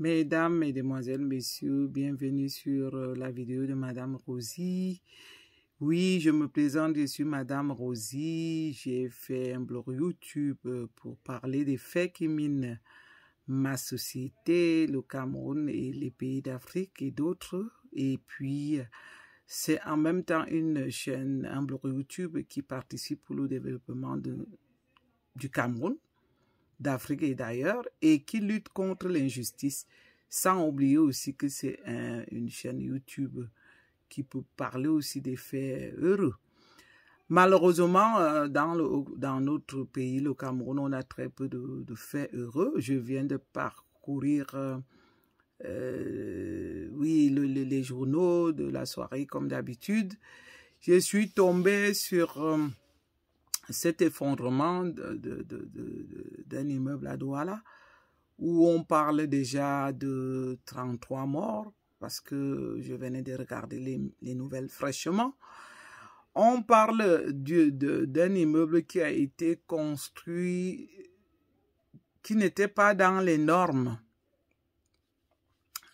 Mesdames, Mesdemoiselles, Messieurs, bienvenue sur la vidéo de Madame Rosie. Oui, je me présente, je suis Madame Rosie. J'ai fait un blog YouTube pour parler des faits qui minent ma société, le Cameroun et les pays d'Afrique et d'autres. Et puis, c'est en même temps une chaîne, un blog YouTube qui participe au développement du Cameroun, d'Afrique et d'ailleurs, et qui lutte contre l'injustice, sans oublier aussi que c'est une chaîne YouTube qui peut parler aussi des faits heureux. Malheureusement, dans notre pays, le Cameroun, on a très peu de faits heureux. Je viens de parcourir oui, les journaux de la soirée comme d'habitude. Je suis tombée sur cet effondrement d'un immeuble à Douala, où on parle déjà de 33 morts, parce que je venais de regarder les nouvelles fraîchement. On parle d'un immeuble qui a été construit, qui n'était pas dans les normes.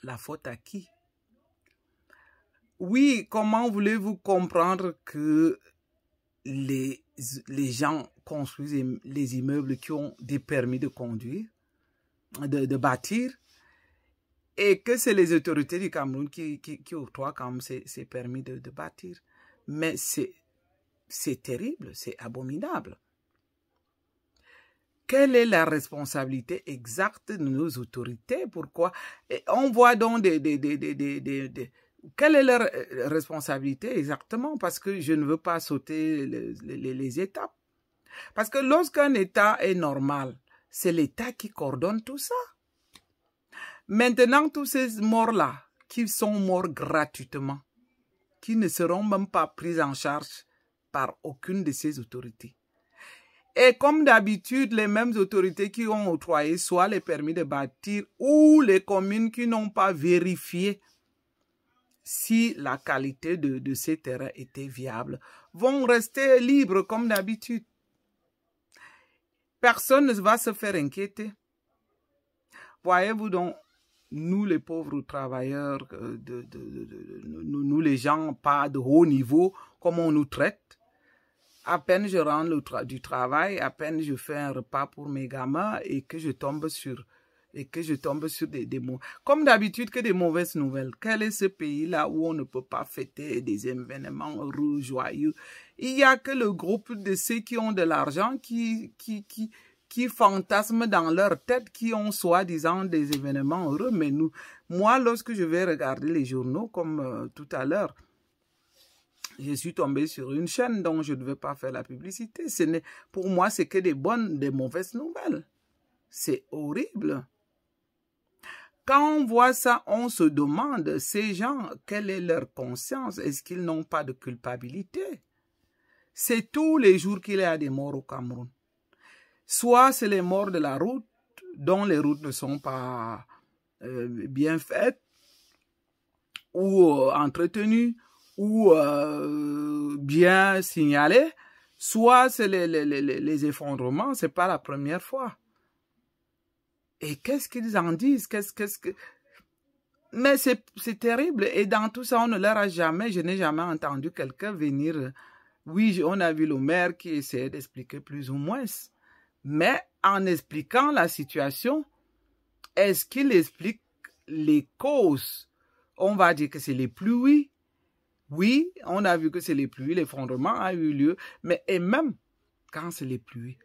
La faute à qui? Oui, comment voulez-vous comprendre que les gens construisent les immeubles qui ont des permis de conduire, de bâtir, et que c'est les autorités du Cameroun qui octroient quand même ces permis de bâtir. Mais c'est terrible, c'est abominable. Quelle est la responsabilité exacte de nos autorités? Pourquoi? Et on voit donc quelle est leur responsabilité exactement? Parce que je ne veux pas sauter les étapes. Parce que lorsqu'un État est normal, c'est l'État qui coordonne tout ça. Maintenant, tous ces morts-là, qui sont morts gratuitement, qui ne seront même pas pris en charge par aucune de ces autorités. Et comme d'habitude, les mêmes autorités qui ont octroyé soit les permis de bâtir ou les communes qui n'ont pas vérifié si la qualité de ces terrains était viable, vont rester libres comme d'habitude. Personne ne va se faire inquiéter. Voyez-vous donc, nous les pauvres travailleurs, nous les gens pas de haut niveau, comme on nous traite, à peine je rentre du travail, à peine je fais un repas pour mes gamins et que je tombe sur des mots. Comme d'habitude, que des mauvaises nouvelles. Quel est ce pays-là où on ne peut pas fêter des événements heureux, joyeux? Il n'y a que le groupe de ceux qui ont de l'argent qui fantasment dans leur tête, qui ont soi-disant des événements heureux. Mais moi, lorsque je vais regarder les journaux, comme tout à l'heure, je suis tombée sur une chaîne dont je ne veux pas faire la publicité. Pour moi, c'est que des mauvaises nouvelles. C'est horrible. Quand on voit ça, on se demande, ces gens, quelle est leur conscience? Est-ce qu'ils n'ont pas de culpabilité? C'est tous les jours qu'il y a des morts au Cameroun. Soit c'est les morts de la route, dont les routes ne sont pas bien faites, ou entretenues, ou bien signalés, soit c'est les effondrements, c'est pas la première fois. Et qu'est-ce qu'ils en disent? Mais c'est terrible. Et dans tout ça, on ne leur a jamais, je n'ai jamais entendu quelqu'un venir. Oui, on a vu le maire qui essayait d'expliquer plus ou moins. Mais en expliquant la situation, est-ce qu'il explique les causes? On va dire que c'est les pluies. Oui, on a vu que c'est les pluies, l'effondrement a eu lieu. Mais et même quand c'est les pluies,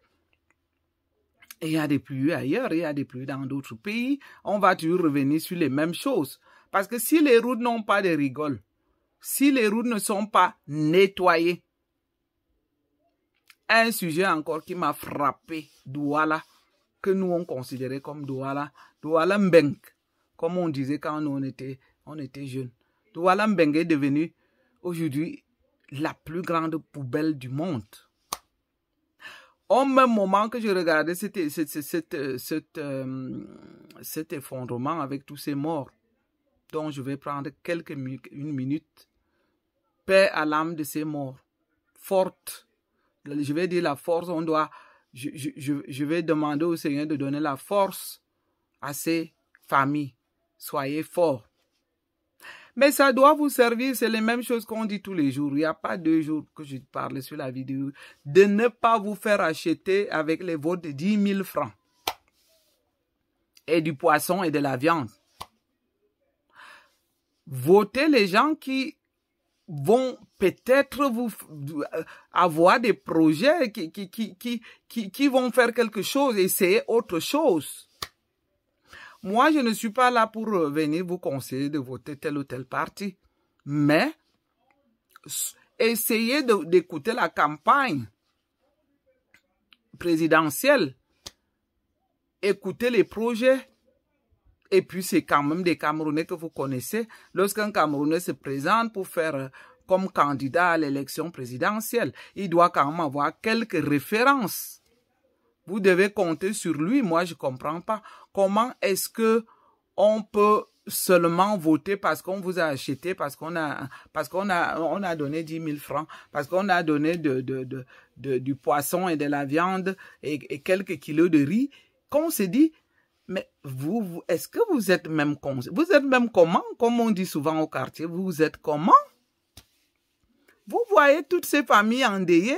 et il y a des pluies ailleurs, il y a des pluies dans d'autres pays, on va toujours revenir sur les mêmes choses. Parce que si les routes n'ont pas de rigole, si les routes ne sont pas nettoyées, un sujet encore qui m'a frappé, Douala, que nous on considérait comme Douala Mbeng, comme on disait quand nous on était jeunes. Douala Mbeng est devenue aujourd'hui la plus grande poubelle du monde. Au même moment que je regardais cet effondrement avec tous ces morts, dont je vais prendre une minute, paix à l'âme de ces morts, forte, je vais dire la force, je vais demander au Seigneur de donner la force à ces familles soyez forts. Mais ça doit vous servir, c'est les mêmes choses qu'on dit tous les jours. Il n'y a pas 2 jours que je parle sur la vidéo. De ne pas vous faire acheter avec les votes de 10 000 francs. Et du poisson et de la viande. Votez les gens qui vont peut-être vous avoir des projets qui vont faire quelque chose, essayer autre chose. Moi, je ne suis pas là pour venir vous conseiller de voter tel ou tel parti. Mais, essayez d'écouter la campagne présidentielle. Écoutez les projets. Et puis, c'est quand même des Camerounais que vous connaissez. Lorsqu'un Camerounais se présente pour faire comme candidat à l'élection présidentielle, il doit quand même avoir quelques références. Vous devez compter sur lui. Moi, je ne comprends pas. Comment est-ce que on peut seulement voter parce qu'on vous a acheté, parce qu'on a donné 10 000 francs, parce qu'on a donné du poisson et de la viande et quelques kilos de riz, qu'on se dit, mais vous est-ce que vous êtes même comment, comme on dit souvent au quartier, vous êtes comment? Vous voyez toutes ces familles endeuillées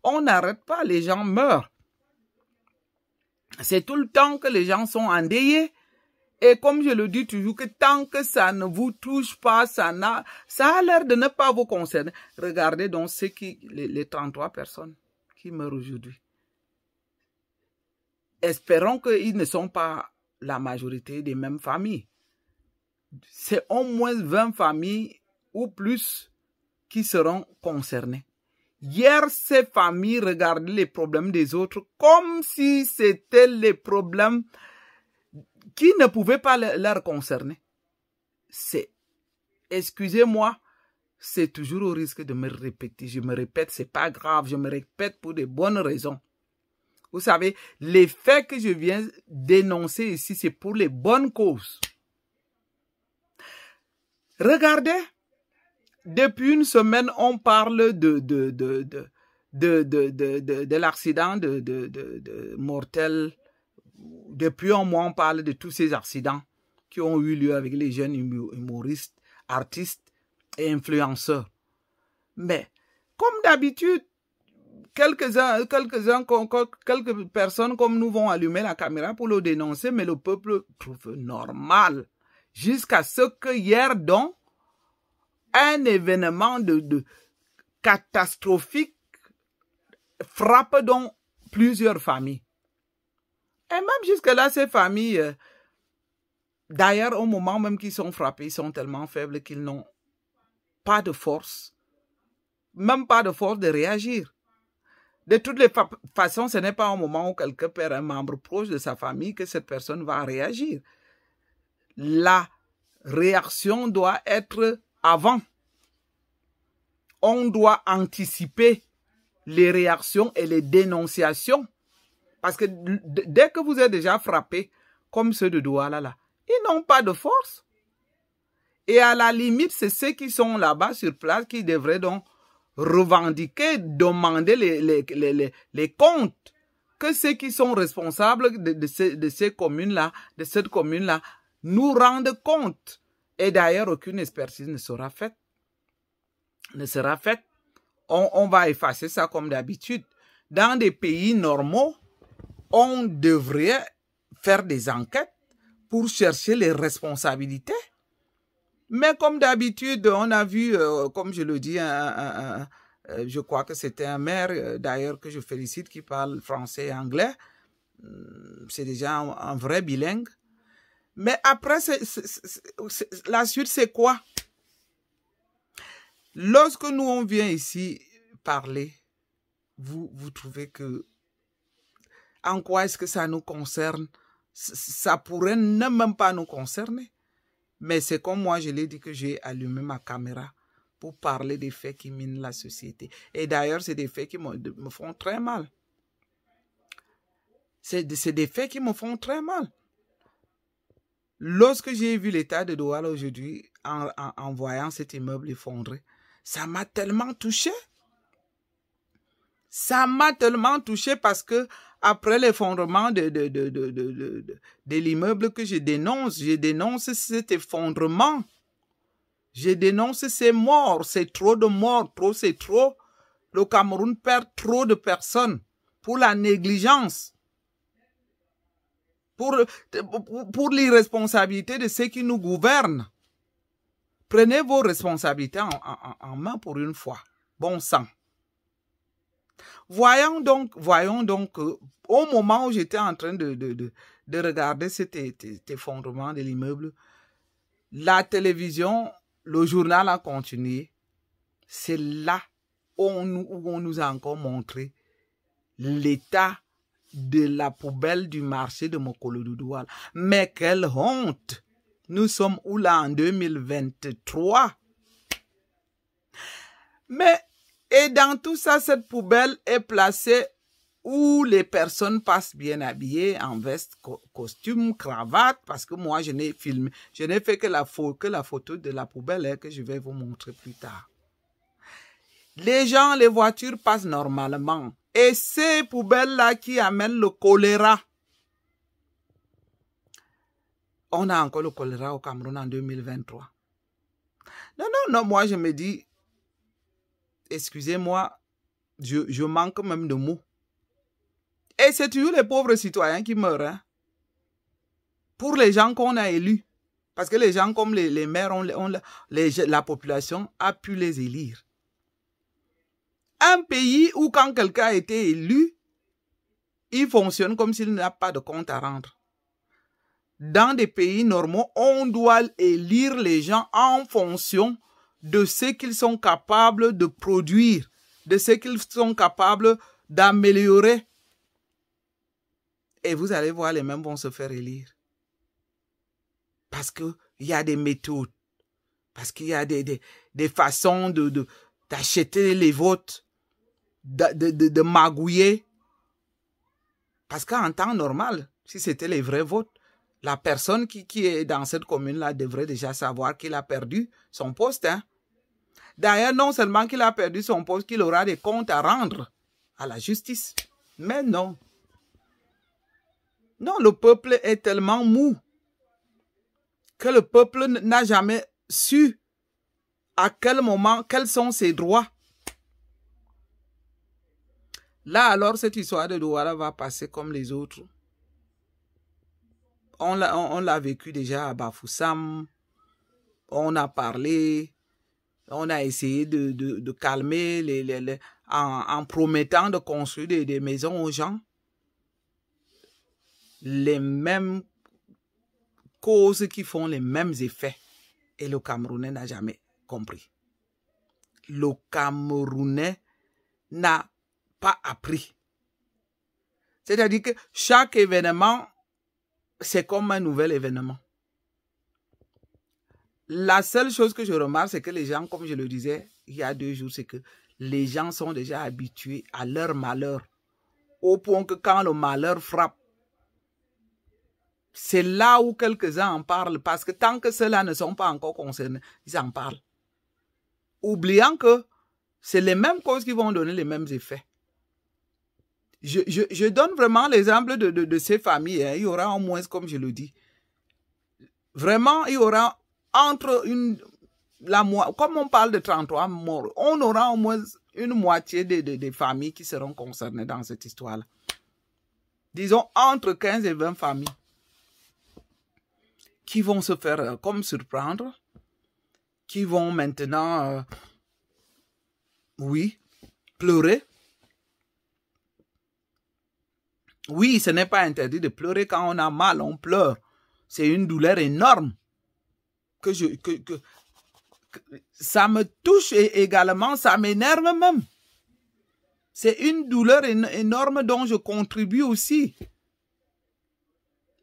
on n'arrête pas, les gens meurent. C'est tout le temps que les gens sont endeuillés. Et comme je le dis toujours, que tant que ça ne vous touche pas, ça a l'air de ne pas vous concerner. Regardez donc les 33 personnes qui meurent aujourd'hui. Espérons qu'ils ne sont pas la majorité des mêmes familles. C'est au moins 20 familles ou plus qui seront concernées. Hier, ces familles regardaient les problèmes des autres comme si c'était les problèmes qui ne pouvaient pas leur concerner. Excusez-moi, c'est toujours au risque de me répéter. Je me répète, c'est pas grave, je me répète pour de bonnes raisons. Vous savez, les faits que je viens dénoncer ici, c'est pour les bonnes causes. Regardez. Depuis une semaine, on parle de l'accident mortel. Depuis un mois, on parle de tous ces accidents qui ont eu lieu avec les jeunes humoristes, artistes et influenceurs. Mais, comme d'habitude, quelques personnes comme nous vont allumer la caméra pour le dénoncer, mais le peuple trouve normal. Jusqu'à ce que hier, donc, un événement catastrophique frappe donc plusieurs familles. Et même jusque-là, ces familles, d'ailleurs, au moment même qu'ils sont frappés, ils sont tellement faibles qu'ils n'ont pas de force, même pas de force de réagir. De toutes les façons, ce n'est pas au moment où quelqu'un perd un membre proche de sa famille que cette personne va réagir. La réaction doit être avant. On doit anticiper les réactions et les dénonciations. Parce que dès que vous êtes déjà frappé, comme ceux de Douala là, ils n'ont pas de force. Et à la limite, c'est ceux qui sont là-bas sur place qui devraient donc revendiquer, demander les comptes. Que ceux qui sont responsables de ces communes-là, de cette commune-là, nous rendent compte. Et d'ailleurs, aucune expertise ne sera faite. On va effacer ça comme d'habitude. Dans des pays normaux, on devrait faire des enquêtes pour chercher les responsabilités. Mais comme d'habitude, on a vu, comme je le dis, je crois que c'était un maire, d'ailleurs, que je félicite, qui parle français et anglais. C'est déjà un vrai bilingue. Mais après, la suite, c'est quoi? Lorsque nous, on vient ici parler, vous trouvez que en quoi est-ce que ça nous concerne? Ça pourrait ne même pas nous concerner. Mais c'est comme moi, je l'ai dit, que j'ai allumé ma caméra pour parler des faits qui minent la société. Et d'ailleurs, c'est des faits qui me font très mal. C'est des faits qui me font très mal. Lorsque j'ai vu l'état de Douala aujourd'hui, en voyant cet immeuble effondré, ça m'a tellement touché. Ça m'a tellement touché parce que après l'effondrement de l'immeuble que je dénonce cet effondrement. Je dénonce ces morts, c'est trop de morts, trop c'est trop. Le Cameroun perd trop de personnes pour la négligence, pour l'irresponsabilité de ceux qui nous gouvernent. Prenez vos responsabilités en main pour une fois. Bon sang. Voyons donc au moment où j'étais en train de regarder cet effondrement de l'immeuble, la télévision, le journal a continué. C'est là où on nous a encore montré l'état de la poubelle du marché de Mokolo-Douala. Mais quelle honte! Nous sommes où là en 2023? Mais, et dans tout ça, cette poubelle est placée où les personnes passent bien habillées, en veste, costume, cravate, parce que moi, je n'ai filmé, je n'ai fait que la photo de la poubelle que je vais vous montrer plus tard. Les gens, les voitures passent normalement. Et ces poubelles-là qui amènent le choléra. On a encore le choléra au Cameroun en 2023. Non, moi je me dis, excusez-moi, je manque même de mots. Et c'est toujours les pauvres citoyens qui meurent. Hein? Pour les gens qu'on a élus. Parce que les gens comme les maires, la population a pu les élire. Un pays où quand quelqu'un a été élu, il fonctionne comme s'il n'a pas de compte à rendre. Dans des pays normaux, on doit élire les gens en fonction de ce qu'ils sont capables de produire, de ce qu'ils sont capables d'améliorer. Et vous allez voir, les mêmes vont se faire élire. Parce qu'il y a des méthodes, parce qu'il y a des façons d'acheter les votes, de magouiller. Parce qu'en temps normal, si c'était les vrais votes, la personne qui est dans cette commune-là devrait déjà savoir qu'il a perdu son poste. Hein? D'ailleurs, non seulement qu'il a perdu son poste, qu'il aura des comptes à rendre à la justice. Mais non. Non, le peuple est tellement mou que le peuple n'a jamais su à quel moment, quels sont ses droits. Là, alors, cette histoire de Douala va passer comme les autres. On l'a vécu déjà à Bafoussam. On a parlé. On a essayé de calmer en promettant de construire des maisons aux gens. Les mêmes causes qui font les mêmes effets. Et le Camerounais n'a jamais compris. Le Camerounais n'a pas appris. C'est-à-dire que chaque événement, c'est comme un nouvel événement. La seule chose que je remarque, c'est que les gens, comme je le disais il y a 2 jours, c'est que les gens sont déjà habitués à leur malheur. Au point que quand le malheur frappe, c'est là où quelques-uns en parlent. Parce que tant que ceux-là ne sont pas encore concernés, ils en parlent. Oubliant que c'est les mêmes causes qui vont donner les mêmes effets. Je donne vraiment l'exemple de ces familles. Hein. Il y aura au moins, comme je le dis, vraiment, il y aura entre comme on parle de 33 morts, on aura au moins une moitié des familles qui seront concernées dans cette histoire-là. Disons entre 15 et 20 familles qui vont se faire comme surprendre, qui vont maintenant, oui, pleurer. Oui, ce n'est pas interdit de pleurer. Quand on a mal, on pleure. C'est une douleur énorme. Ça me touche et également, ça m'énerve même. C'est une douleur énorme dont je contribue aussi.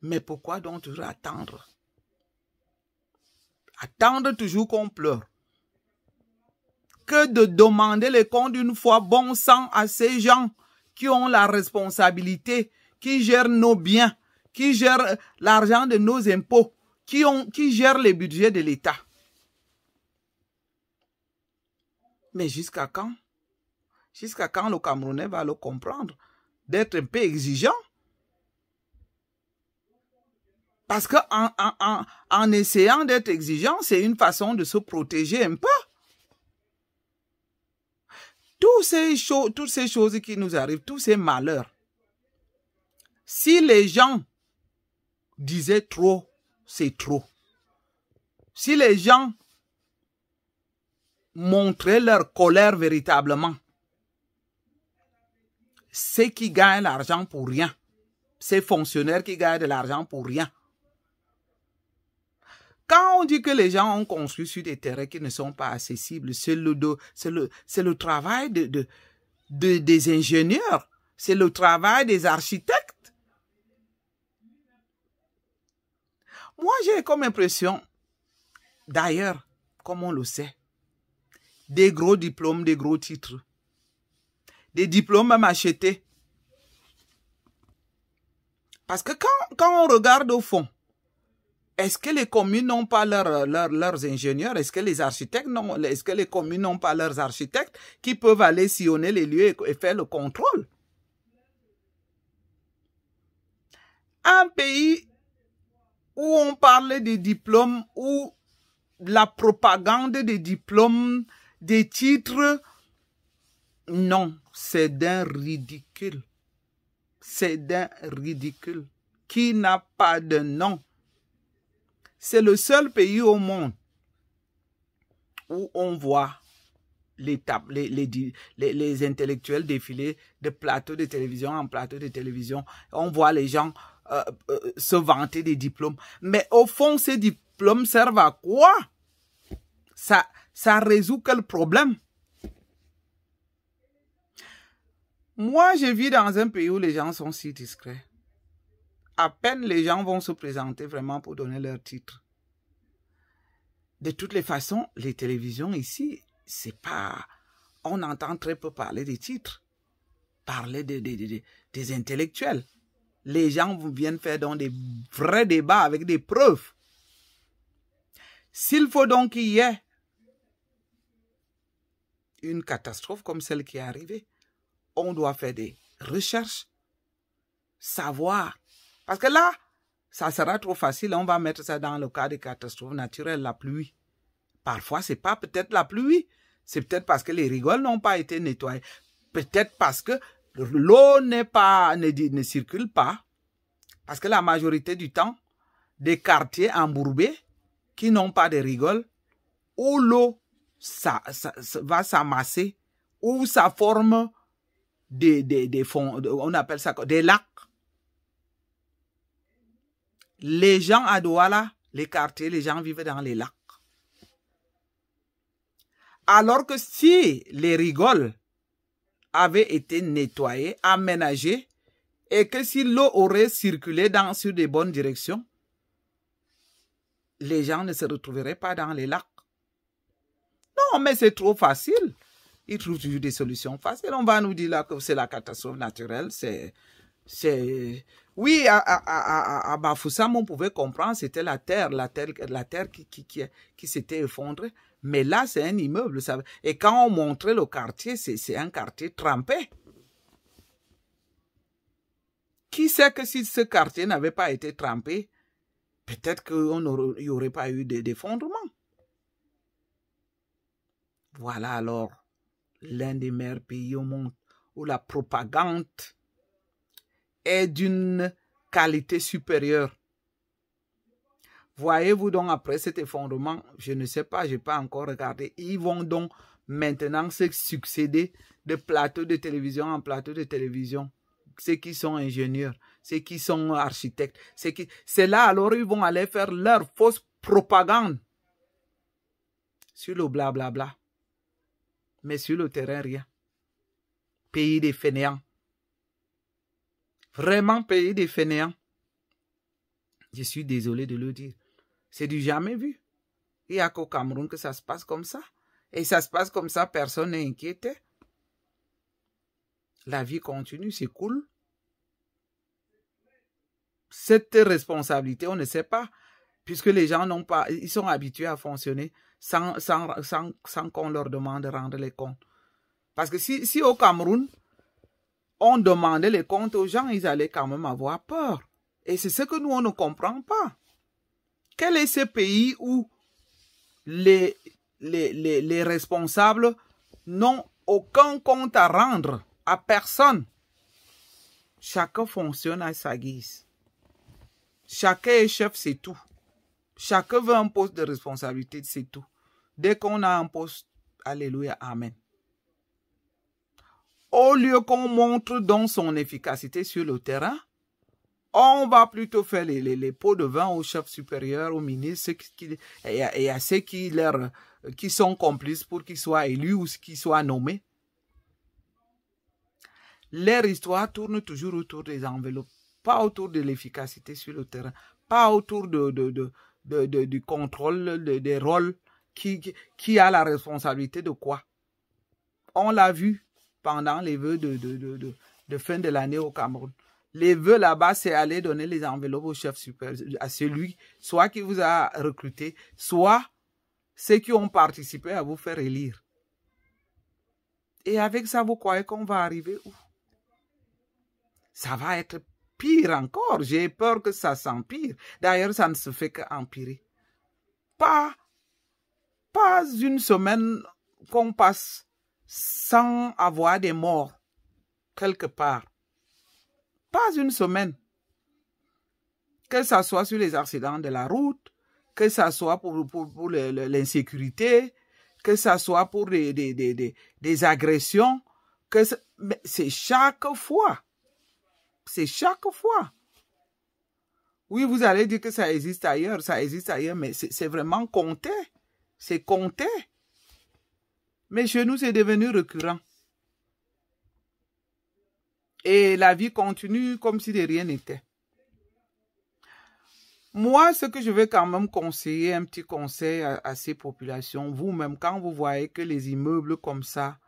Mais pourquoi donc toujours attendre? Attendre toujours qu'on pleure. Que de demander les comptes d'une fois, bon sang, à ces gens qui ont la responsabilité, qui gèrent nos biens, qui gèrent l'argent de nos impôts, qui gèrent les budgets de l'État. Mais jusqu'à quand? Jusqu'à quand le Camerounais va le comprendre? d'être un peu exigeant. Parce que en essayant d'être exigeant, c'est une façon de se protéger un peu. Toutes ces choses qui nous arrivent, tous ces malheurs, si les gens disaient trop, c'est trop. Si les gens montraient leur colère véritablement, ceux qui gagnent l'argent pour rien, ces fonctionnaires qui gagnent de l'argent pour rien. Quand on dit que les gens ont construit sur des terrains qui ne sont pas accessibles, c'est le travail des ingénieurs, c'est le travail des architectes. Moi, j'ai comme impression, d'ailleurs, comme on le sait, des gros diplômes, des gros titres, des diplômes même achetés. Parce que quand on regarde au fond, est-ce que les communes n'ont pas leurs ingénieurs? Est-ce que les architectes n'ont, est-ce que les communes n'ont pas leurs architectes qui peuvent aller sillonner les lieux et faire le contrôle? Un pays où on parle des diplômes, où la propagande des diplômes, des titres, non, c'est d'un ridicule. C'est d'un ridicule qui n'a pas de nom. C'est le seul pays au monde où on voit les intellectuels défiler de plateau de télévision en plateau de télévision. On voit les gens se vanter des diplômes. Mais au fond, ces diplômes servent à quoi? Ça résout quel problème? Moi, je vis dans un pays où les gens sont si discrets. À peine les gens vont se présenter vraiment pour donner leur titre. De toutes les façons, les télévisions ici, c'est pas... On entend très peu parler des titres. Parler des intellectuels. Les gens viennent faire donc des vrais débats avec des preuves. S'il faut donc qu'il y ait une catastrophe comme celle qui est arrivée, on doit faire des recherches, savoir. Parce que là, ça sera trop facile. On va mettre ça dans le cas des catastrophes naturelles, la pluie. Parfois, c'est pas peut-être la pluie. C'est peut-être parce que les rigoles n'ont pas été nettoyées. Peut-être parce que l'eau ne circule pas. Parce que la majorité du temps, des quartiers embourbés qui n'ont pas de rigoles, où l'eau va s'amasser, où ça forme des fonds, on appelle ça des lacs. Les gens à Douala, les quartiers, les gens vivent dans les lacs. Alors que si les rigoles avaient été nettoyées, aménagées, et que si l'eau aurait circulé sur des bonnes directions, les gens ne se retrouveraient pas dans les lacs. Non, mais c'est trop facile. Ils trouvent toujours des solutions faciles. On va nous dire là que c'est la catastrophe naturelle. Oui, à Bafoussam, on pouvait comprendre, c'était la terre qui s'était effondrée. Mais là, c'est un immeuble. Et quand on montrait le quartier, c'est un quartier trempé. Qui sait que si ce quartier n'avait pas été trempé, peut-être qu'il n'y aurait pas eu d'effondrement. Voilà alors l'un des meilleurs pays au monde où la propagande est d'une qualité supérieure. Voyez-vous donc après cet effondrement, je ne sais pas, je n'ai pas encore regardé, ils vont donc maintenant se succéder de plateau de télévision en plateau de télévision. Ceux qui sont ingénieurs, ceux qui sont architectes, c'est là alors ils vont aller faire leur fausse propagande sur le blablabla. Mais sur le terrain, rien. Pays des fainéants. Vraiment pays des fainéants. Je suis désolé de le dire. C'est du jamais vu. Il n'y a qu'au Cameroun que ça se passe comme ça. Et ça se passe comme ça, personne n'est inquiété. La vie continue, c'est cool. Cette responsabilité, on ne sait pas. Puisque les gens n'ont pas, ils sont habitués à fonctionner sans qu'on leur demande de rendre les comptes. Parce que si au Cameroun, on demandait les comptes aux gens, ils allaient quand même avoir peur. Et c'est ce que nous, on ne comprend pas. Quel est ce pays où les responsables n'ont aucun compte à rendre à personne? Chacun fonctionne à sa guise. Chacun est chef, c'est tout. Chacun veut un poste de responsabilité, c'est tout. Dès qu'on a un poste, alléluia, amen. Au lieu qu'on montre donc son efficacité sur le terrain, on va plutôt faire les pots de vin au chef supérieur, au ministre et à ceux qui sont complices pour qu'ils soient élus ou qu'ils soient nommés. Leur histoire tourne toujours autour des enveloppes, pas autour de l'efficacité sur le terrain, pas autour du contrôle des rôles, qui a la responsabilité de quoi. On l'a vu pendant les vœux de fin de l'année au Cameroun. Les vœux là-bas, c'est aller donner les enveloppes au chef supérieur, à celui, soit qui vous a recruté, soit ceux qui ont participé à vous faire élire. Et avec ça, vous croyez qu'on va arriver où? Ça va être pire encore. J'ai peur que ça s'empire. D'ailleurs, ça ne se fait qu'empirer. Pas une semaine qu'on passe sans avoir des morts quelque part. Pas une semaine. Que ça soit sur les accidents de la route, que ça soit pour l'insécurité, que ça soit pour des agressions, mais c'est chaque fois. C'est chaque fois. Oui, vous allez dire que ça existe ailleurs, mais c'est vraiment compté. C'est compté. Mais chez nous, c'est devenu récurrent. Et la vie continue comme si de rien n'était. Moi, ce que je vais quand même conseiller, un petit conseil à ces populations, vous-même, quand vous voyez que les immeubles comme ça,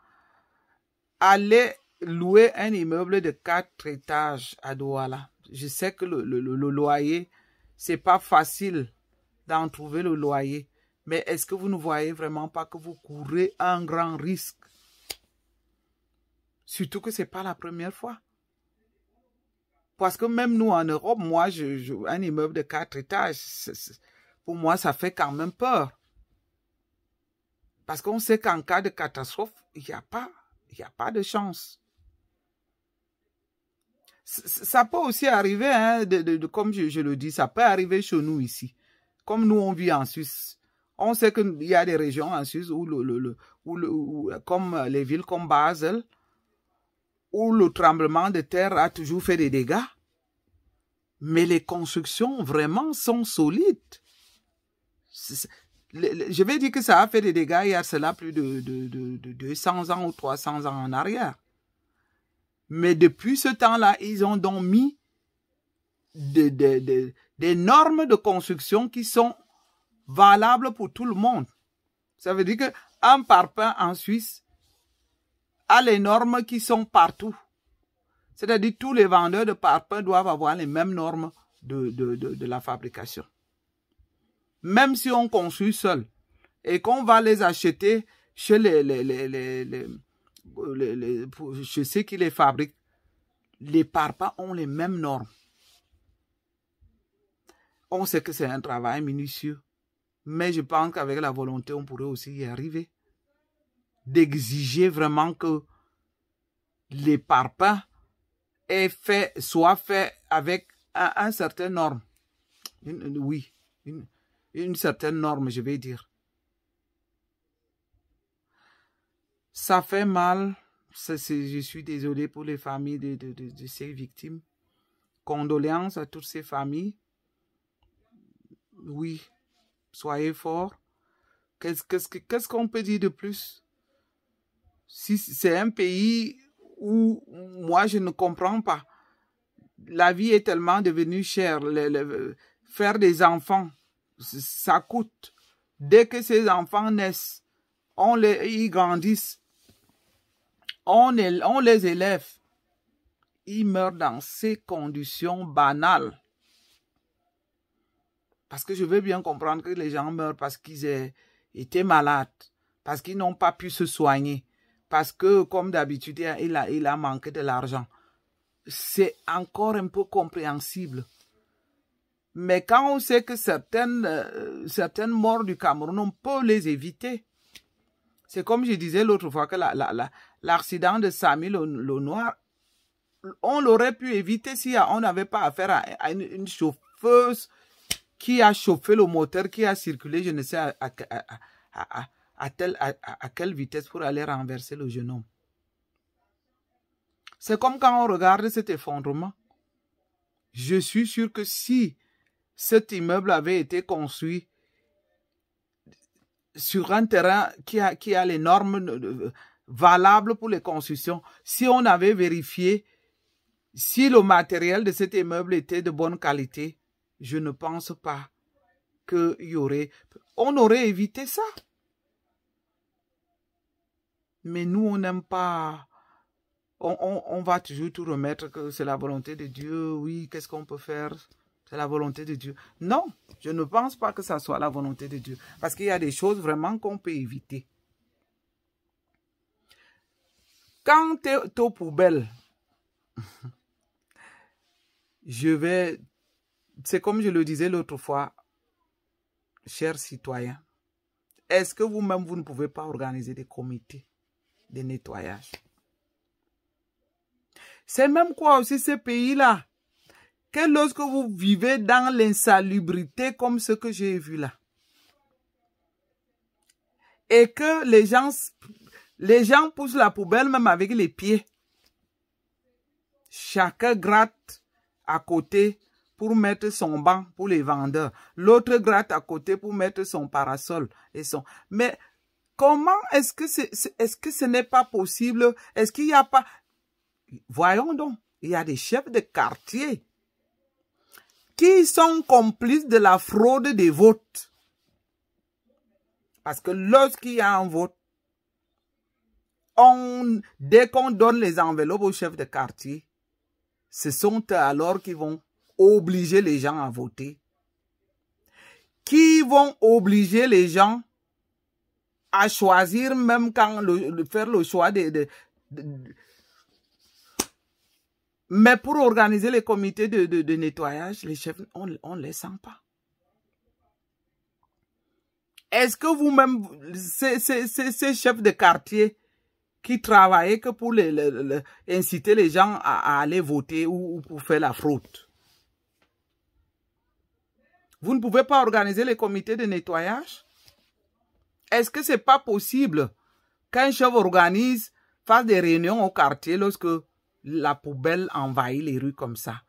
allez louer un immeuble de 4 étages à Douala. Je sais que le loyer, c'est pas facile d'en trouver le loyer. Mais est-ce que vous ne voyez vraiment pas que vous courez un grand risque? Surtout que c'est pas la première fois. Parce que même nous en Europe, moi, un immeuble de 4 étages, pour moi, ça fait quand même peur. Parce qu'on sait qu'en cas de catastrophe, il n'y a pas de chance. Ça peut aussi arriver, hein, comme je le dis, ça peut arriver chez nous ici. Comme nous, on vit en Suisse. On sait qu'il y a des régions en Suisse où, comme les villes comme Basel, où le tremblement de terre a toujours fait des dégâts. Mais les constructions vraiment sont solides. Je vais dire que ça a fait des dégâts il y a cela plus de 200 ans ou 300 ans en arrière. Mais depuis ce temps-là, ils ont donc mis des normes de construction qui sont valables pour tout le monde. Ça veut dire qu'un parpaing en Suisse a les normes qui sont partout. C'est-à-dire que tous les vendeurs de parpaings doivent avoir les mêmes normes de la fabrication. Même si on construit seul et qu'on va les acheter chez chez ceux qui les fabriquent, les parpaings ont les mêmes normes. On sait que c'est un travail minutieux, mais je pense qu'avec la volonté, on pourrait aussi y arriver. D'exiger vraiment que les parpaings soient faits avec un certain norme. Une certaine norme, je vais dire. Ça fait mal. Je suis désolé pour les familles de ces victimes. Condoléances à toutes ces familles. Oui, soyez forts. Qu'est-ce qu'on peut dire de plus? Si c'est un pays où moi je ne comprends pas. La vie est tellement devenue chère. Faire des enfants, ça coûte. Dès que ces enfants naissent, ils grandissent. On les élève. Ils meurent dans ces conditions banales. Parce que je veux bien comprendre que les gens meurent parce qu'ils aient été malades, parce qu'ils n'ont pas pu se soigner, parce que, comme d'habitude, il a manqué de l'argent. c'est encore un peu compréhensible. Mais quand on sait que certaines morts du Cameroun, on peut les éviter. C'est comme je disais l'autre fois que l'accident de Samy le Noir, on l'aurait pu éviter si on n'avait pas affaire à une chauffeuse qui a chauffé le moteur, qui a circulé, je ne sais à quelle vitesse pour aller renverser le jeune homme. C'est comme quand on regarde cet effondrement. Je suis sûr que si cet immeuble avait été construit sur un terrain qui a les normes valables pour les constructions, si on avait vérifié si le matériel de cet immeuble était de bonne qualité, je ne pense pas qu'il y aurait... On aurait évité ça. Mais nous, on n'aime pas... On va toujours tout remettre que c'est la volonté de Dieu. Oui, qu'est-ce qu'on peut faire? C'est la volonté de Dieu. Non, je ne pense pas que ça soit la volonté de Dieu. Parce qu'il y a des choses vraiment qu'on peut éviter. Quand tu es aux poubelles, c'est comme je le disais l'autre fois, chers citoyens, est-ce que vous-même, vous ne pouvez pas organiser des comités de nettoyage? C'est même quoi aussi ces pays-là, que lorsque vous vivez dans l'insalubrité comme ce que j'ai vu là, et que les gens poussent la poubelle même avec les pieds, chacun gratte à côté pour mettre son banc pour les vendeurs, l'autre gratte à côté pour mettre son parasol et son... Mais comment est-ce que ce n'est pas possible? Est-ce qu'il n'y a pas... Voyons donc, il y a des chefs de quartier qui sont complices de la fraude des votes. Parce que lorsqu'il y a un vote, dès qu'on donne les enveloppes aux chefs de quartier, ce sont alors qu'ils vont obliger les gens à voter. Qui vont obliger les gens à choisir même quand faire le choix mais pour organiser les comités de nettoyage, les chefs, on ne les sent pas. Est-ce que vous-même, ces chefs de quartier qui travaillaient que pour inciter les gens à aller voter ou pour faire la fraude, vous ne pouvez pas organiser les comités de nettoyage? Est-ce que c'est pas possible qu'un chef fasse des réunions au quartier lorsque la poubelle envahit les rues comme ça?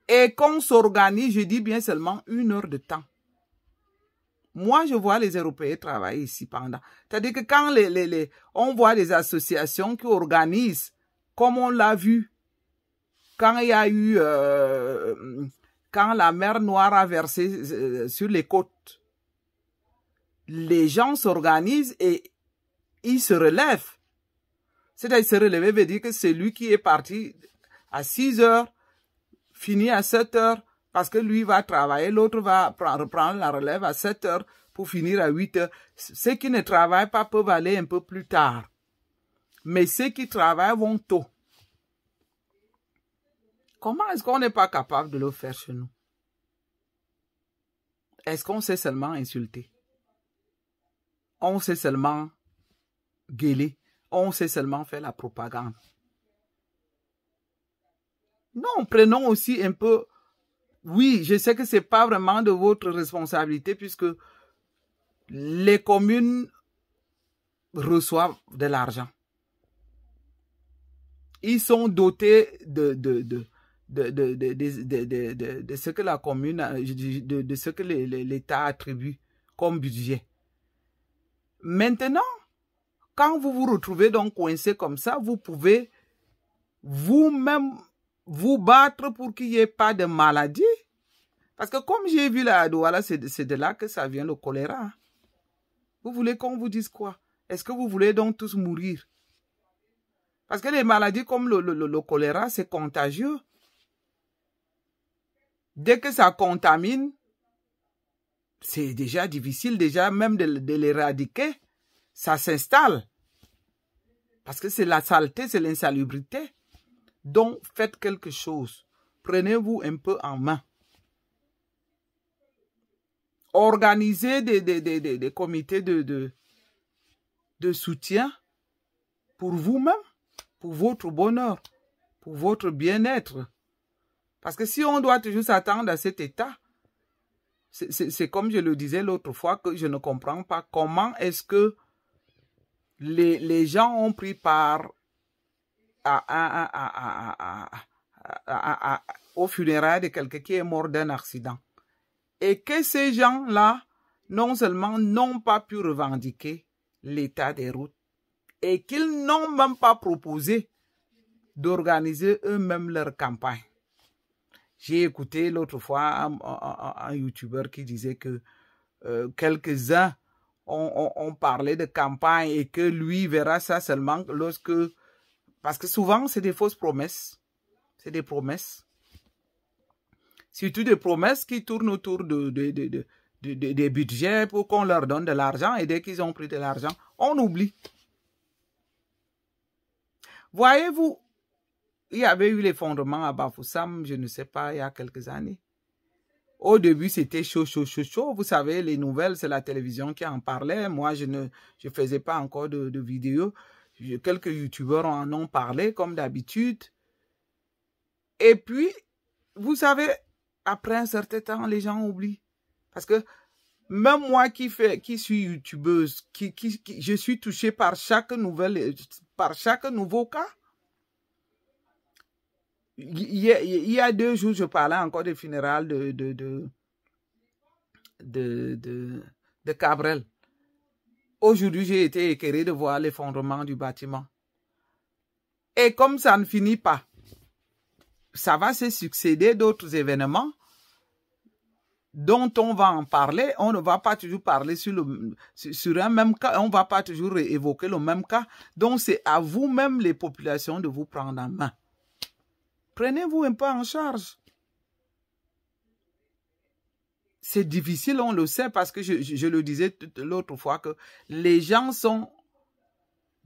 Et qu'on s'organise, je dis bien seulement 1 heure de temps. Moi, je vois les Européens travailler ici pendant. C'est-à-dire que quand on voit des associations qui organisent, comme on l'a vu, quand il y a eu, quand la mer Noire a versé sur les côtes, les gens s'organisent et ils se relèvent. C'est-à-dire se relever veut dire que c'est lui qui est parti à 6 heures, fini à 7 heures, parce que lui va travailler, l'autre va reprendre la relève à 7 heures pour finir à 8 heures. Ceux qui ne travaillent pas peuvent aller un peu plus tard. Mais ceux qui travaillent vont tôt. Comment est-ce qu'on n'est pas capable de le faire chez nous? Est-ce qu'on sait seulement insulter? On sait seulement gueuler? On sait seulement faire la propagande? Non, prenons aussi un peu... Oui, je sais que ce n'est pas vraiment de votre responsabilité puisque les communes reçoivent de l'argent. Ils sont dotés de ce que la commune, de ce que l'État attribue comme budget. Maintenant, quand vous vous retrouvez donc coincé comme ça, vous pouvez vous-même vous battre pour qu'il n'y ait pas de maladie. Parce que comme j'ai vu là à Douala, c'est de là que ça vient le choléra. Vous voulez qu'on vous dise quoi? Est-ce que vous voulez donc tous mourir? Parce que les maladies comme le choléra, c'est contagieux. Dès que ça contamine, c'est déjà difficile déjà même de l'éradiquer. Ça s'installe. Parce que c'est la saleté, c'est l'insalubrité. Donc, faites quelque chose. Prenez-vous un peu en main. Organisez des comités de soutien pour vous-même, pour votre bonheur, pour votre bien-être. Parce que si on doit toujours s'attendre à cet état, c'est comme je le disais l'autre fois que je ne comprends pas comment est-ce que les gens ont pris part au funérailles de quelqu'un qui est mort d'un accident. Et que ces gens-là, non seulement n'ont pas pu revendiquer l'état des routes, et qu'ils n'ont même pas proposé d'organiser eux-mêmes leur campagne. J'ai écouté l'autre fois un youtubeur qui disait que quelques-uns ont parlé de campagne et que lui verra ça seulement lorsque... Parce que souvent, c'est des fausses promesses. C'est des promesses. Surtout des promesses qui tournent autour des budgets pour qu'on leur donne de l'argent. Et dès qu'ils ont pris de l'argent, on oublie. Voyez-vous, il y avait eu l'effondrement à Bafoussam, je ne sais pas, il y a quelques années. Au début, c'était chaud. Vous savez, les nouvelles, c'est la télévision qui en parlait. Moi, je ne faisais pas encore de vidéos. Quelques youtubeurs en ont parlé, comme d'habitude. Et puis, vous savez, après un certain temps, les gens oublient. Parce que même moi qui suis youtubeuse, je suis touchée par chaque nouvelle, par chaque nouveau cas. Il y a 2 jours, je parlais encore des funérailles de Cabrel. Aujourd'hui, j'ai été écœuré de voir l'effondrement du bâtiment. Et comme ça ne finit pas, ça va se succéder d'autres événements dont on va en parler. On ne va pas toujours parler sur un même cas. On ne va pas toujours évoquer le même cas. Donc, c'est à vous-même, les populations, de vous prendre en main. Prenez-vous un peu en charge. C'est difficile, on le sait, parce que je le disais l'autre fois que les gens sont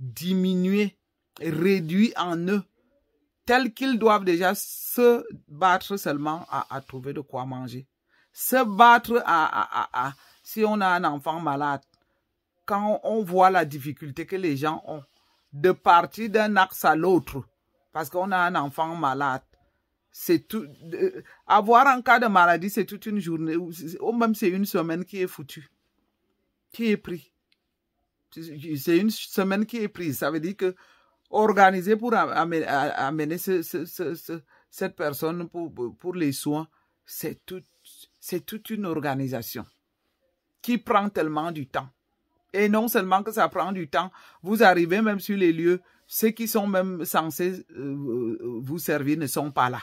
diminués, réduits en eux, tels qu'ils doivent déjà se battre seulement à trouver de quoi manger. Se battre si on a un enfant malade, quand on voit la difficulté que les gens ont de partir d'un axe à l'autre, parce qu'on a un enfant malade, c'est tout. Avoir un cas de maladie, c'est toute une journée, ou même c'est une semaine qui est foutue, qui est prise. C'est une semaine qui est prise. Ça veut dire que organiser pour amener cette personne pour les soins, c'est toute une organisation qui prend tellement du temps. Et non seulement que ça prend du temps, vous arrivez même sur les lieux, ceux qui sont même censés vous servir ne sont pas là.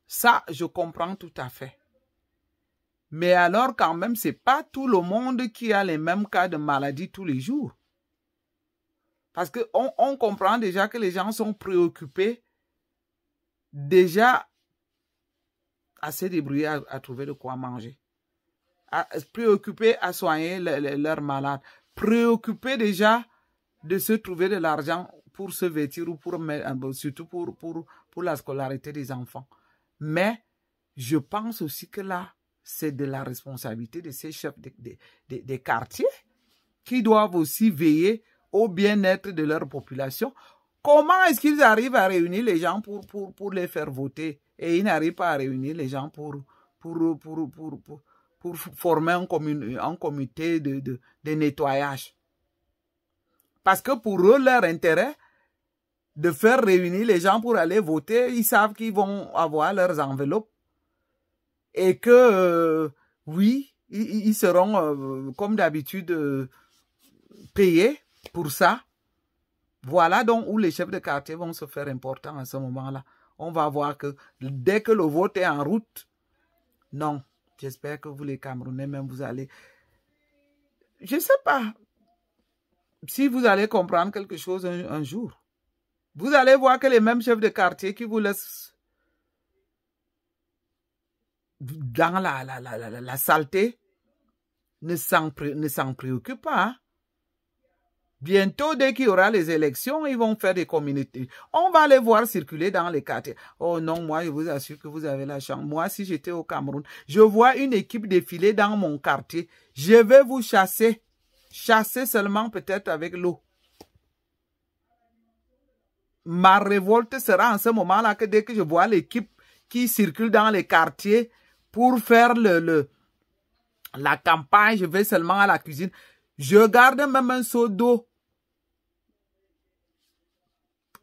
Ça, je comprends tout à fait. Mais alors, quand même, ce n'est pas tout le monde qui a les mêmes cas de maladie tous les jours. Parce qu'on comprend déjà que les gens sont préoccupés déjà à se débrouiller, à trouver de quoi manger. Préoccupés à soigner leurs malades. Préoccupés déjà de se trouver de l'argent pour se vêtir ou surtout pour la scolarité des enfants. Mais je pense aussi que là, c'est de la responsabilité de ces chefs des quartiers qui doivent aussi veiller au bien-être de leur population. Comment est-ce qu'ils arrivent à réunir les gens pour les faire voter et ils n'arrivent pas à réunir les gens pour former un comité de nettoyage? Parce que pour eux, leur intérêt de faire réunir les gens pour aller voter, ils savent qu'ils vont avoir leurs enveloppes. Et que, oui, ils seront, comme d'habitude, payés pour ça. Voilà donc où les chefs de quartier vont se faire importants à ce moment-là. On va voir que dès que le vote est en route, non, j'espère que vous les Camerounais, même vous allez... Je ne sais pas si vous allez comprendre quelque chose un jour. Vous allez voir que les mêmes chefs de quartier qui vous laissent dans la saleté ne s'en préoccupent pas. Hein? Bientôt, dès qu'il y aura les élections, ils vont faire des communautés. On va les voir circuler dans les quartiers. Oh non, moi, je vous assure que vous avez la chance. Moi, si j'étais au Cameroun, je vois une équipe défiler dans mon quartier. Je vais vous chasser. Chasser seulement peut-être avec l'eau. Ma révolte sera en ce moment-là que dès que je vois l'équipe qui circule dans les quartiers pour faire la campagne, je vais seulement à la cuisine. Je garde même un seau d'eau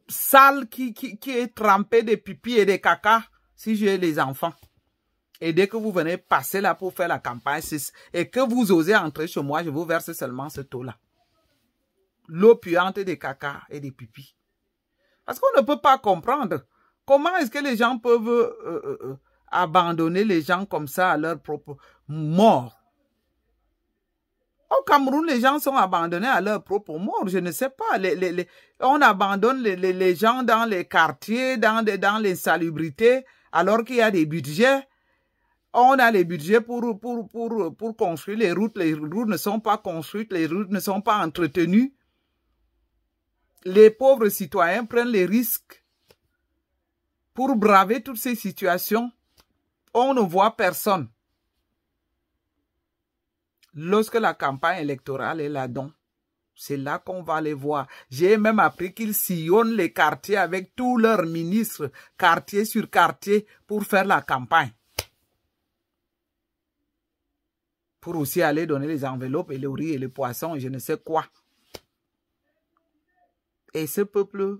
sale qui est trempé de pipi et de caca si j'ai les enfants. Et dès que vous venez passer là pour faire la campagne et que vous osez entrer chez moi, je vous verse seulement ce eau-là. L'eau puante des caca et des pipis. Parce qu'on ne peut pas comprendre. Comment est-ce que les gens peuvent abandonner les gens comme ça à leur propre mort? Au Cameroun, les gens sont abandonnés à leur propre mort. Je ne sais pas. On abandonne les gens dans les quartiers, dans les salubrités, alors qu'il y a des budgets. On a les budgets pour construire les routes. Les routes ne sont pas construites, les routes ne sont pas entretenues. Les pauvres citoyens prennent les risques pour braver toutes ces situations. On ne voit personne. Lorsque la campagne électorale est là-dedans, c'est là qu'on va les voir. J'ai même appris qu'ils sillonnent les quartiers avec tous leurs ministres, quartier sur quartier, pour faire la campagne. Pour aussi aller donner les enveloppes et le riz et les poissons et je ne sais quoi. Et ce peuple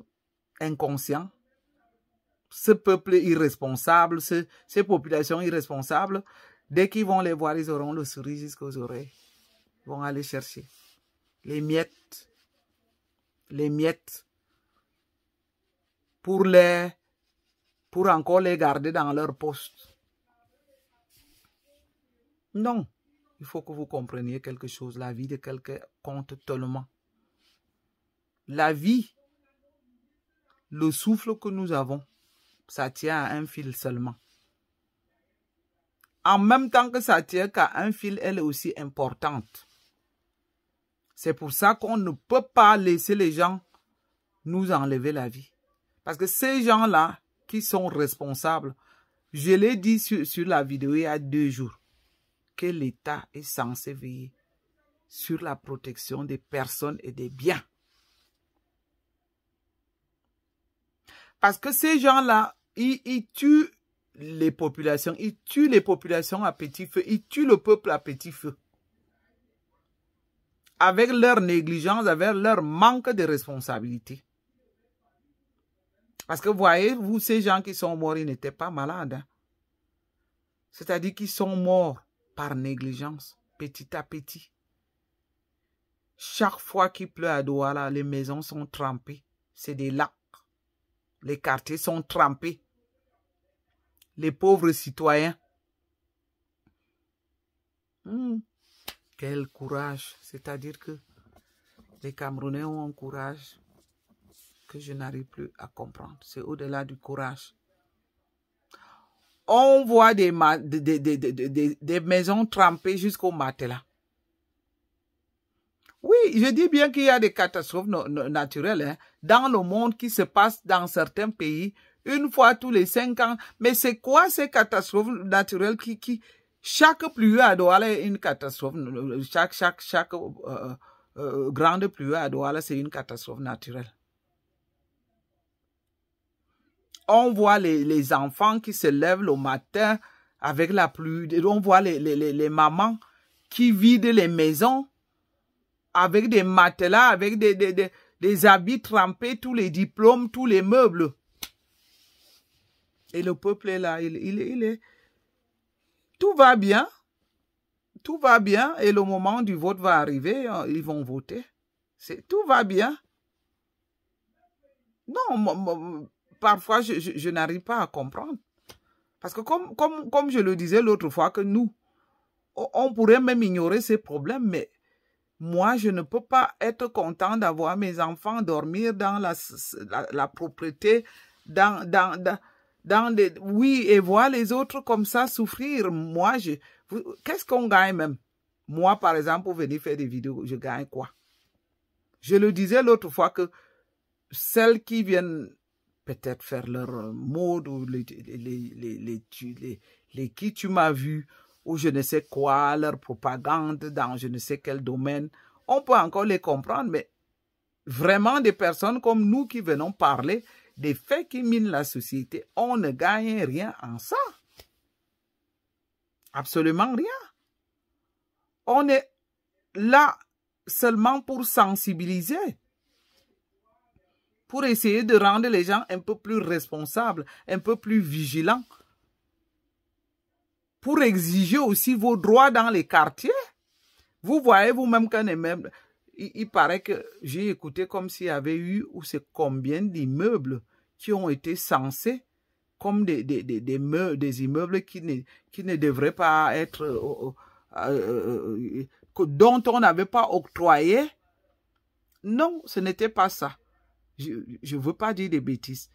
inconscient, ce peuple irresponsable, ces populations irresponsables, dès qu'ils vont les voir, ils auront le sourire jusqu'aux oreilles. Ils vont aller chercher les miettes pour encore les garder dans leur poste. Non, il faut que vous compreniez quelque chose. La vie de quelqu'un compte tellement. La vie, le souffle que nous avons, ça tient à un fil seulement. En même temps que ça tient qu'à un fil, elle est aussi importante. C'est pour ça qu'on ne peut pas laisser les gens nous enlever la vie. Parce que ces gens-là qui sont responsables, je l'ai dit sur la vidéo il y a 2 jours, que l'État est censé veiller sur la protection des personnes et des biens. Parce que ces gens-là, ils tuent les populations, ils tuent les populations à petit feu, ils tuent le peuple à petit feu. Avec leur négligence, avec leur manque de responsabilité. Parce que voyez-vous, ces gens qui sont morts, ils n'étaient pas malades. Hein? C'est-à-dire qu'ils sont morts par négligence, petit à petit. Chaque fois qu'il pleut à Douala, les maisons sont trempées. C'est des lacs. Les quartiers sont trempés. Les pauvres citoyens. Quel courage. C'est-à-dire que les Camerounais ont un courage que je n'arrive plus à comprendre. C'est au-delà du courage. On voit des maisons trempées jusqu'au matelas. Oui, je dis bien qu'il y a des catastrophes naturelles hein, dans le monde qui se passent dans certains pays, une fois tous les 5 ans. Mais c'est quoi ces catastrophes naturelles qui chaque pluie à Douala est une catastrophe. Chaque grande pluie à Douala, c'est une catastrophe naturelle. On voit les enfants qui se lèvent le matin avec la pluie. On voit les mamans qui vident les maisons avec des matelas, avec des habits trempés, tous les diplômes, tous les meubles. Et le peuple est là, il est... Tout va bien. Tout va bien. Et le moment du vote va arriver, ils vont voter. Tout va bien. Non, parfois, je n'arrive pas à comprendre. Parce que comme je le disais l'autre fois, que nous, on pourrait même ignorer ces problèmes, mais moi, je ne peux pas être content d'avoir mes enfants dormir dans la propreté, oui, et voir les autres comme ça souffrir. Moi, qu'est-ce qu'on gagne même? Moi, par exemple, pour venir faire des vidéos, je gagne quoi? Je le disais l'autre fois que celles qui viennent peut-être faire leur mode ou les qui tu m'as vu ou je ne sais quoi, leur propagande dans je ne sais quel domaine, on peut encore les comprendre, mais vraiment des personnes comme nous qui venons parler des faits qui minent la société, on ne gagne rien en ça. Absolument rien. On est là seulement pour sensibiliser, pour essayer de rendre les gens un peu plus responsables, un peu plus vigilants, pour exiger aussi vos droits dans les quartiers. Vous voyez vous-même qu'un immeuble, il paraît que j'ai écouté comme s'il y avait eu, ou c'est combien d'immeubles qui ont été censés comme des immeubles qui ne devraient pas être, dont on n'avait pas octroyé. Non, ce n'était pas ça. Je ne veux pas dire des bêtises.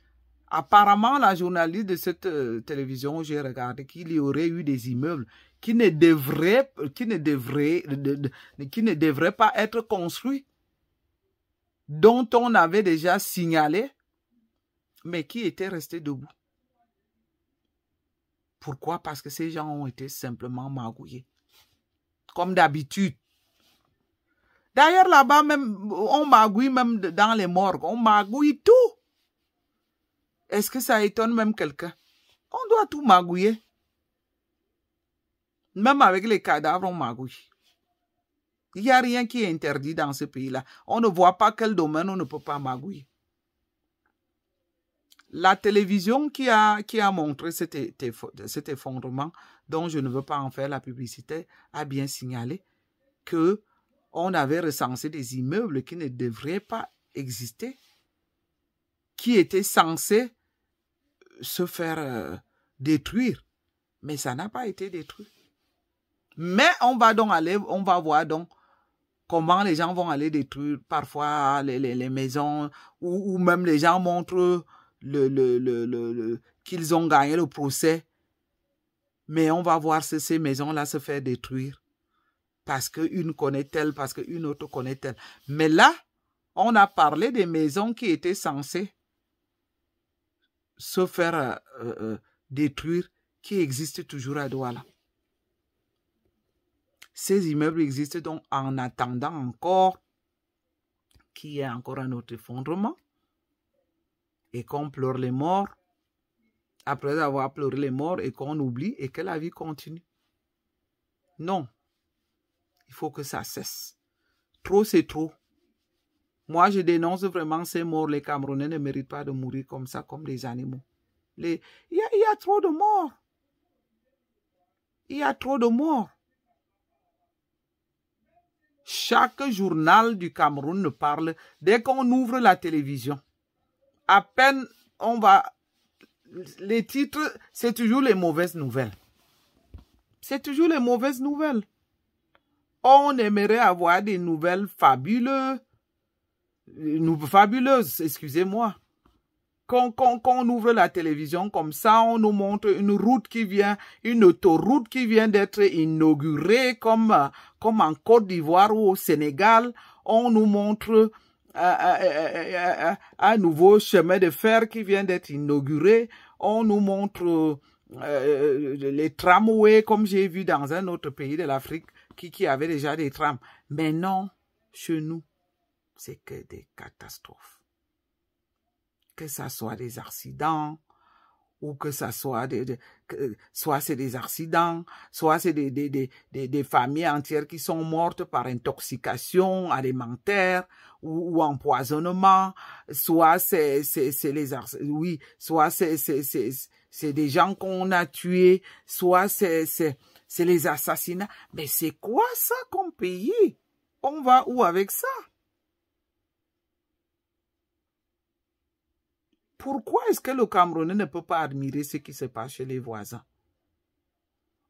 Apparemment, la journaliste de cette télévision, j'ai regardé qu'il y aurait eu des immeubles qui ne devraient pas être construits, dont on avait déjà signalé, mais qui étaient restés debout. Pourquoi? Parce que ces gens ont été simplement magouillés. Comme d'habitude. D'ailleurs, là-bas, même, on magouille même dans les morgues. On magouille tout. Est-ce que ça étonne même quelqu'un? On doit tout magouiller. Même avec les cadavres, on magouille. Il n'y a rien qui est interdit dans ce pays-là. On ne voit pas quel domaine on ne peut pas magouiller. La télévision qui a montré cet effondrement, dont je ne veux pas en faire la publicité, a bien signalé que on avait recensé des immeubles qui ne devraient pas exister, qui étaient censés se faire détruire. Mais ça n'a pas été détruit. Mais on va voir donc comment les gens vont aller détruire parfois les maisons, ou même les gens montrent qu'ils ont gagné le procès. Mais on va voir ces maisons-là se faire détruire. Parce qu'une connaît telle, parce qu'une autre connaît telle. Mais là, on a parlé des maisons qui étaient censées se faire détruire, qui existent toujours à Douala. Ces immeubles existent donc en attendant encore qu'il y ait encore un autre effondrement et qu'on pleure les morts après avoir pleuré les morts et qu'on oublie et que la vie continue. Non. Il faut que ça cesse. Trop, c'est trop. Moi, je dénonce vraiment ces morts. Les Camerounais ne méritent pas de mourir comme ça, comme des animaux. Il y a trop de morts. Il y a trop de morts. Chaque journal du Cameroun ne parle. Dès qu'on ouvre la télévision, à peine on va... Les titres, c'est toujours les mauvaises nouvelles. C'est toujours les mauvaises nouvelles. On aimerait avoir des nouvelles fabuleuses, excusez-moi. Quand on ouvre la télévision comme ça, on nous montre une autoroute qui vient d'être inaugurée comme en Côte d'Ivoire ou au Sénégal. On nous montre un nouveau chemin de fer qui vient d'être inauguré. On nous montre les tramways comme j'ai vu dans un autre pays de l'Afrique qui avait déjà des trams. Mais non, chez nous, c'est que des catastrophes. Que ça soit des accidents, ou que ça soit soit c'est des accidents, soit c'est des familles entières qui sont mortes par intoxication alimentaire ou empoisonnement, soit c'est des gens qu'on a tués, soit c'est les assassinats. Mais c'est quoi ça comme pays? On va où avec ça? Pourquoi est-ce que le Camerounais ne peut pas admirer ce qui se passe chez les voisins?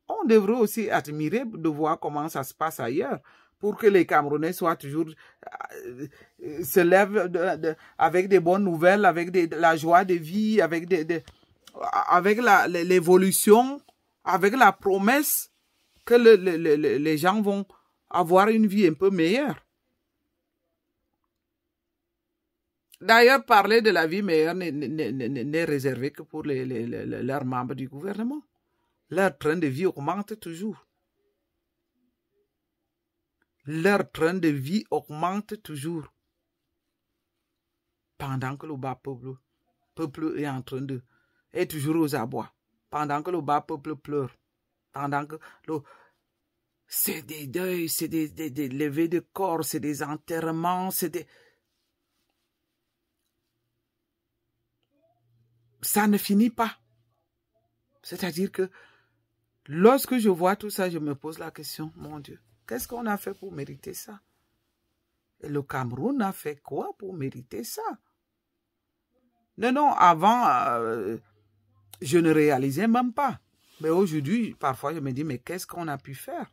On devrait aussi admirer de voir comment ça se passe ailleurs pour que les Camerounais soient toujours se lèvent avec des bonnes nouvelles, avec la joie de vie, avec l'évolution, avec la promesse que les gens vont avoir une vie un peu meilleure. D'ailleurs, parler de la vie meilleure n'est réservé que pour leurs membres du gouvernement. Leur train de vie augmente toujours. Leur train de vie augmente toujours. Pendant que le bas peuple est en train de... est toujours aux abois. Pendant que le bas peuple pleure. Pendant que c'est des deuils, c'est des levées de corps, c'est des enterrements, c'est des... Ça ne finit pas. C'est-à-dire que lorsque je vois tout ça, je me pose la question, mon Dieu, qu'est-ce qu'on a fait pour mériter ça? Et le Cameroun a fait quoi pour mériter ça? Non, avant, je ne réalisais même pas. Mais aujourd'hui, parfois, je me dis, mais qu'est-ce qu'on a pu faire?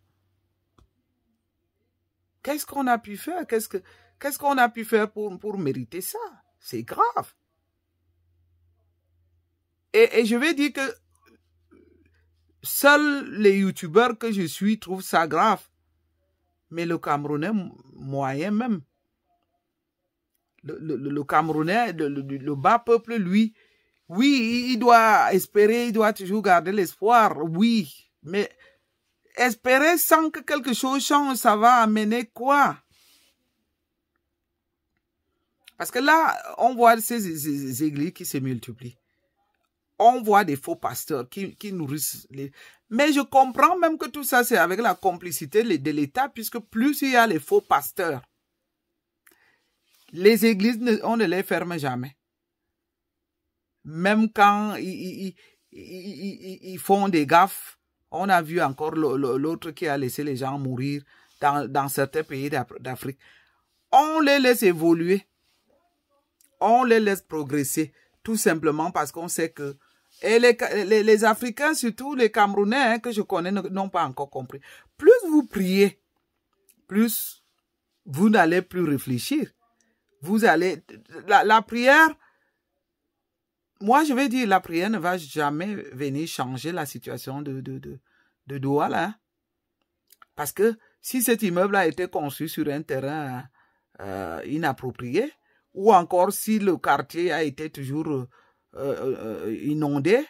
Qu'est-ce qu'on a pu faire? Qu'est-ce qu'on a pu faire pour mériter ça? C'est grave. Et je vais dire que seuls les youtubeurs que je suis trouvent ça grave. Mais le Camerounais moyen même, le Camerounais, le bas peuple, lui, oui, il doit espérer, il doit toujours garder l'espoir, oui. Mais espérer sans que quelque chose change, ça va amener quoi? Parce que là, on voit ces églises qui se multiplient. On voit des faux pasteurs qui nourrissent les... Mais je comprends même que tout ça, c'est avec la complicité de l'État, puisque plus il y a les faux pasteurs, les églises, on ne les ferme jamais. Même quand ils font des gaffes, on a vu encore l'autre qui a laissé les gens mourir dans certains pays d'Afrique. On les laisse évoluer. On les laisse progresser. Tout simplement parce qu'on sait que... Et les Africains, surtout les Camerounais hein, que je connais, n'ont pas encore compris. Plus vous priez, plus vous n'allez plus réfléchir. Vous allez... La prière... Moi, je vais dire, la prière ne va jamais venir changer la situation de Douala. Hein. Parce que si cet immeuble a été conçu sur un terrain inapproprié, ou encore si le quartier a été toujours inondé,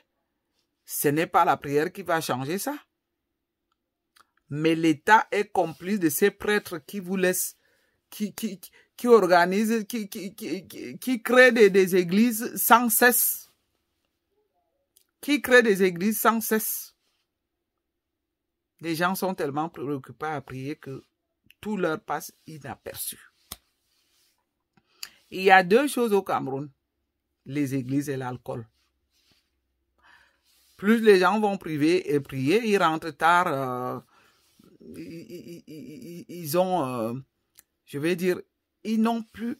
ce n'est pas la prière qui va changer ça. Mais l'État est complice de ces prêtres qui vous laissent, qui organisent, qui créent des églises sans cesse. Qui créent des églises sans cesse. Les gens sont tellement préoccupés à prier que tout leur passe inaperçu. Il y a deux choses au Cameroun, les églises et l'alcool. Plus les gens vont prier, ils rentrent tard, ils ont, je vais dire, ils n'ont plus,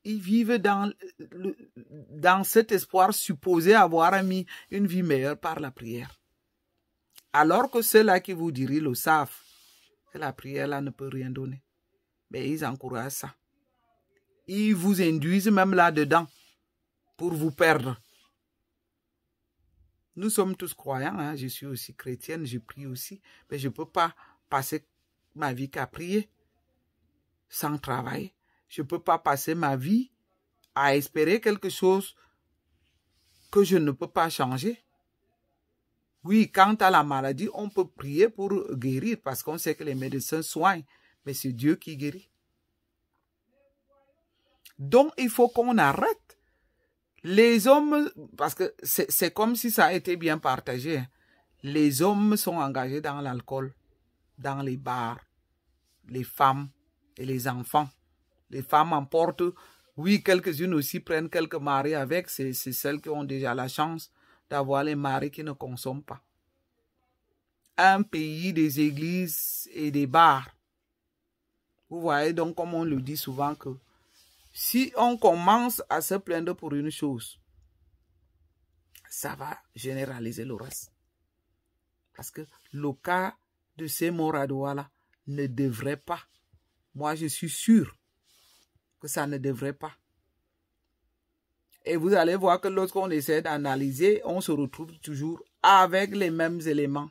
ils vivent dans cet espoir supposé avoir mis une vie meilleure par la prière. Alors que ceux-là qui vous dirigent le savent, que la prière là ne peut rien donner. Mais ils encouragent ça. Ils vous induisent même là-dedans pour vous perdre. Nous sommes tous croyants, hein? Je suis aussi chrétienne, je prie aussi, mais je ne peux pas passer ma vie qu'à prier sans travailler. Je ne peux pas passer ma vie à espérer quelque chose que je ne peux pas changer. Oui, quant à la maladie, on peut prier pour guérir parce qu'on sait que les médecins soignent, mais c'est Dieu qui guérit. Donc, il faut qu'on arrête. Les hommes, parce que c'est comme si ça a été bien partagé. Les hommes sont engagés dans l'alcool, dans les bars, les femmes et les enfants. Les femmes emportent, oui, quelques-unes aussi prennent quelques maris avec, c'est celles qui ont déjà la chance d'avoir les maris qui ne consomment pas. Un pays des églises et des bars. Vous voyez donc, comme on le dit souvent, que si on commence à se plaindre pour une chose, ça va généraliser le reste. Parce que le cas de ces morts à Douala ne devrait pas. Moi, je suis sûr que ça ne devrait pas. Et vous allez voir que lorsqu'on essaie d'analyser, on se retrouve toujours avec les mêmes éléments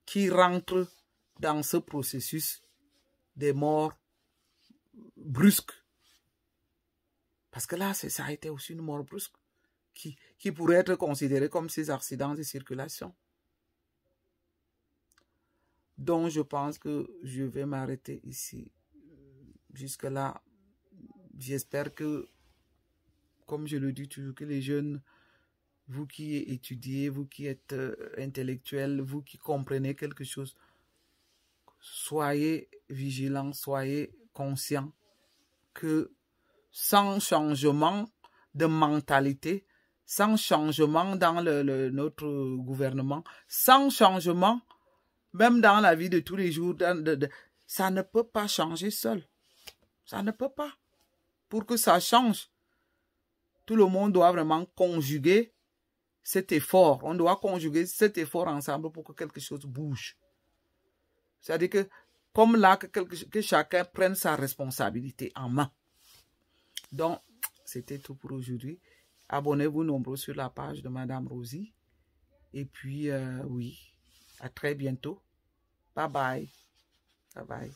qui rentrent dans ce processus des morts brusques Parce que là, ça a été aussi une mort brusque qui pourrait être considérée comme ces accidents de circulation. Donc, je pense que je vais m'arrêter ici. Jusque-là, j'espère que, comme je le dis toujours, que les jeunes, vous qui étudiez, vous qui êtes intellectuels, vous qui comprenez quelque chose, soyez vigilants, soyez conscients que sans changement de mentalité, sans changement dans notre gouvernement, sans changement même dans la vie de tous les jours, ça ne peut pas changer seul. Ça ne peut pas. Pour que ça change, tout le monde doit vraiment conjuguer cet effort. On doit conjuguer cet effort ensemble pour que quelque chose bouge. C'est-à-dire que, comme là, que chacun prenne sa responsabilité en main. Donc, c'était tout pour aujourd'hui. Abonnez-vous nombreux sur la page de Madame Rosie. Et puis, oui, à très bientôt. Bye bye. Bye bye.